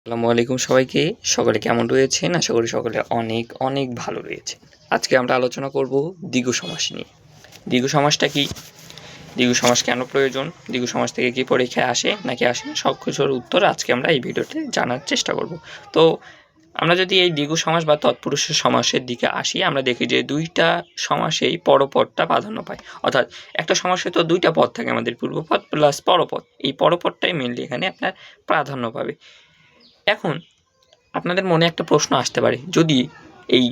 আসসালামু আলাইকুম সবাইকে। সকলে কেমন রয়েছেন? আশা করি সকলে অনেক অনেক ভালো রয়েছে। আজকে আমরা আলোচনা করব দ্বিগু সমাস নিয়ে। দ্বিগু সমাসটা কি? দ্বিগু সমাস কেন প্রয়োজন? দ্বিগু সমাস থেকে কি পরীক্ষায় আসে নাকি আসে না, সব কিছুর উত্তর আজকে আমরা এই ভিডিওতে জানার চেষ্টা করব। তো আমরা যদি এই দ্বিগু সমাস বা তৎপুরুষের সমাসের দিকে আসি, আমরা দেখি যে দুইটা সমাসেই পরপদটা প্রাধান্য পায়। অর্থাৎ একটা সমাসে তো দুইটা পদ থাকে, আমাদের পূর্বপদ প্লাস পরপদ। এই পরপদটাই মেনলি এখানে আপনার প্রাধান্য পাবে। এখন আপনাদের মনে একটা প্রশ্ন আসতে পারে, যদি এই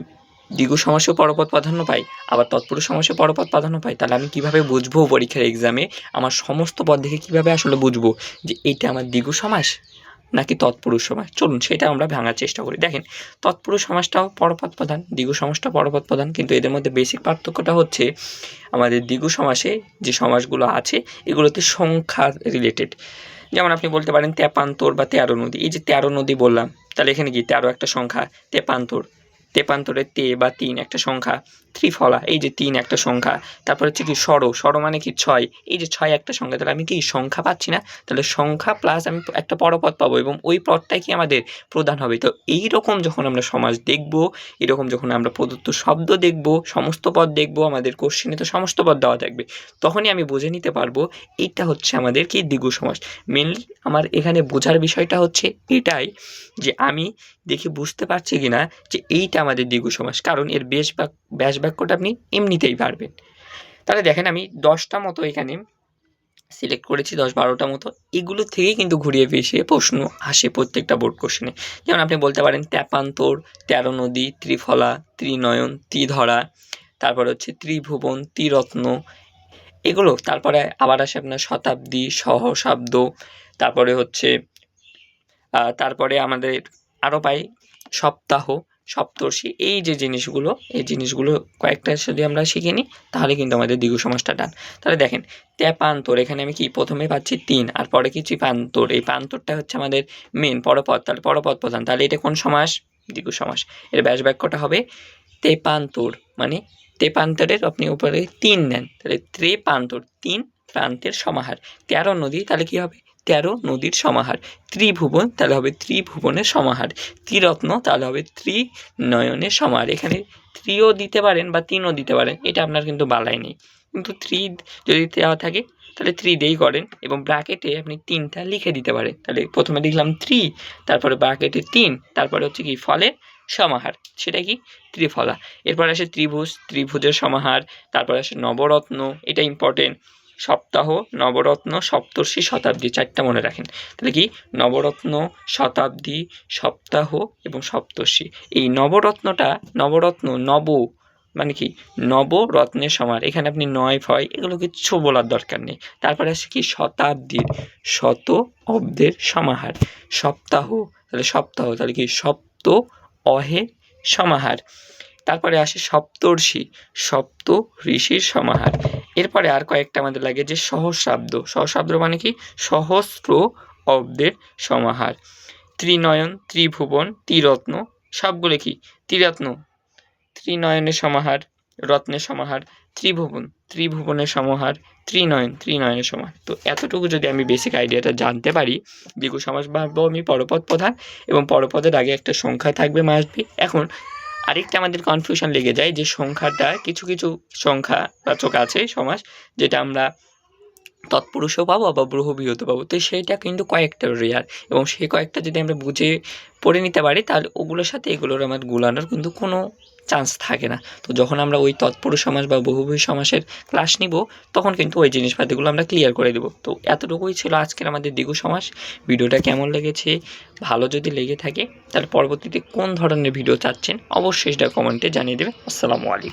দ্বিগু সমাসেও পরপদ প্রাধান্য পাই, আবার তৎপুরুষ সমাসেও পরপদ প্রাধান্য পাই, তাহলে আমি কিভাবে বুঝবো পরীক্ষার এক্সামে আমার সমস্ত পদ দেখে কিভাবে আসলে বুঝবো যে এইটা আমার দ্বিগু সমাস নাকি তৎপুরুষ সমাস? চলুন সেটা আমরা ভাঙার চেষ্টা করি। দেখেন, তৎপুরুষ সমাসটাও পরপদ প্রধান, দ্বিগু সমাসটা পরপদ প্রধান, কিন্তু এদের মধ্যে বেসিক পার্থক্যটা হচ্ছে আমাদের দ্বিগু সমাসে যে সমাসগুলো আছে এগুলোতে সংখ্যা রিলেটেড। যেমন আপনি বলতে পারেন তেপান্তর বা 13 নদী। এই যে 13 নদী বললাম, তাহলে এখানে কি 13 একটা সংখ্যা, তেপান্তর, তেপান্তরে তে বা 3 একটা সংখ্যা, ত্রিফলা এই যে 3 একটা সংখ্যা, তারপর হচ্ছে কি ষড় মানে কি 6, এই যে 6 একটা সংখ্যা, তাহলে আমি কি সংখ্যা পাচ্ছি না? তাহলে সংখ্যা প্লাস আমি একটা পরপদ পাবো এবং ওই পদটাই কি আমাদের প্রধান হবে। তো এই রকম যখন আমরা সমাস দেখব, এরকম যখন আমরা প্রদত্ত শব্দ দেখব, সমস্ত পদ দেখব, আমাদের কোশ্চেনে তো সমস্ত পদ দেওয়া থাকবে, তখনই আমি বুঝে নিতে পারবো এইটা হচ্ছে আমাদের কি দ্বিগু সমাস। মেনলি আমার এখানে বোঝার বিষয়টা হচ্ছে এটাই যে আমি দেখে বুঝতে পারছি কিনা যে এইটা আমাদের দ্বিগু সমাস, কারণ এর ব্যাস বাক্যটা আপনি এমনিতেই পারবেন। তাহলে দেখেন, আমি 10টা মতো এখানে সিলেক্ট করেছি, 10-12টা মতো। এগুলো থেকেই কিন্তু ঘুরিয়ে পেঁচিয়ে প্রশ্ন আসে প্রত্যেকটা বোর্ড কোশ্চেনে। যেমন আপনি বলতে পারেন তেপান্তর, 13 নদী, ত্রিফলা, ত্রিনয়ন, ত্রিধরা, তারপর হচ্ছে ত্রিভুবন, ত্রিরত্ন, এগুলো। তারপরে আবার আসে আপনার শতাব্দী, সহস্রাব্দ, তারপরে হচ্ছে তারপরে আমাদের আরও পাই সপ্তাহ, সপ্তর্ষি। এই যে জিনিসগুলো, এই জিনিসগুলো কয়েকটা যদি আমরা শিখে নিই, তাহলে কিন্তু আমাদের দ্বিগু সমাসটা ডান। তাহলে দেখেন, তেপান্তর, এখানে আমি কি প্রথমে পাচ্ছি 3, আর পরে কি পান্তর। এই পান্তরটা হচ্ছে আমাদের মেন পরপদ, তাহলে পরপদ প্রধান, তাহলে এটা কোন সমাস? দ্বিগু সমাস। এর ব্যাস বাক্যটা হবে তেপান্তর, মানে তেপান্তরের আপনি উপরে 3 নেন, তাহলে ত্রেপান্তর, 3 প্রান্তের সমাহার। 13 নদী, তাহলে কি হবে? 13 নদীর সমাহার। ত্রিভুবন, তাহলে হবে ত্রিভুবনের সমাহার। ত্রিরত্ন, তাহলে হবে ত্রিনয়নের সমাহার। এখানে ত্রিও দিতে পারেন বা 3ও দিতে পারেন, এটা আপনার কিন্তু বালাই নেই, কিন্তু 3 যদি দেওয়া থাকে তাহলে 3 দিয়েই করেন, এবং ব্র্যাকেটে আপনি 3টা লিখে দিতে পারেন। তাহলে প্রথমে লিখলাম 3, তারপরে ব্র্যাকেটে 3, তারপরে হচ্ছে কি ফলের সমাহার, সেটা কি? ত্রিফলা। এরপর আসে ত্রিভুজ, ত্রিভুজের সমাহার। তারপর আসে নবরত্ন, এটা ইম্পর্টেন্ট। সপ্তাহ, নবরত্ন, সপ্তর্ষি, শতাব্দী, 4টা মনে রাখেন। তাহলে কি? নবরত্ন, শতাব্দী, সপ্তাহ এবং সপ্তর্ষি। এই নবরত্নটা, নবরত্ন, নব মানে কি? নবরত্নের সমাহার। এখানে আপনি 9 ফয় এগুলো কিচ্ছু বলার দরকার নেই। তারপরে আসে কি? শতাব্দীর, শত অব্দের সমাহার। সপ্তাহ, তাহলে সপ্তাহ, তাহলে কি? সপ্ত অহে সমাহার। তারপরে আসে সপ্তর্ষি, সপ্ত ঋষির সমাহার। এরপরে আর কয়েকটা আমাদের লাগে যে সহস্রাব্দ, সহস্রাব্দ মানে কি? সহস্র অব্দের সমাহার। ত্রিনয়ন, ত্রিভুবন, ত্রিরত্ন, সবগুলো কি? ত্রিরত্ন, ত্রিনয়নের সমাহার, রত্নের সমাহার। ত্রিভুবন, ত্রিভুবনের সমাহার। ত্রিনয়ন, ত্রিনয়নের সমাহার। তো এতটুকু যদি আমি বেসিক আইডিয়াটা জানতে পারি, দ্বিগু সমাস ভাববো আমি পরপদ প্রধান, এবং পরপদের আগে একটা সংখ্যা থাকবে মাস্ট বি। এখন আরেকটা আমাদের কনফিউশন লেগে যায় যে সংখ্যাটা, কিছু কিছু সংখ্যাবাচক আছে সমাস, যেটা আমরা তৎপুরুষও পাবো বা বহুব্রীহিও পাবো। তো সেইটা কিন্তু কয়েকটা রেয়ার, এবং সেই কয়েকটা যদি আমরা বুঝে পড়ে নিতে পারি, তাহলে ওগুলোর সাথে এগুলোর আমার গুলানোর কিন্তু কোনো চান্স থাকে না। তো যখন আমরা ওই তৎপুরুষ সমাস বা বহুব্রীহি সমাসের ক্লাস নিব, তখন কিন্তু ওই জিনিসপাতিগুলো আমরা ক্লিয়ার করে দেবো। তো এতটুকুই ছিল আজকের আমাদের দ্বিগু সমাস। ভিডিওটা কেমন লেগেছে? ভালো যদি লেগে থাকে, তাহলে পরবর্তীতে কোন ধরনের ভিডিও চাচ্ছেন অবশ্যই সেটা কমেন্টে জানিয়ে দেবেন। আসসালামু আলাইকুম।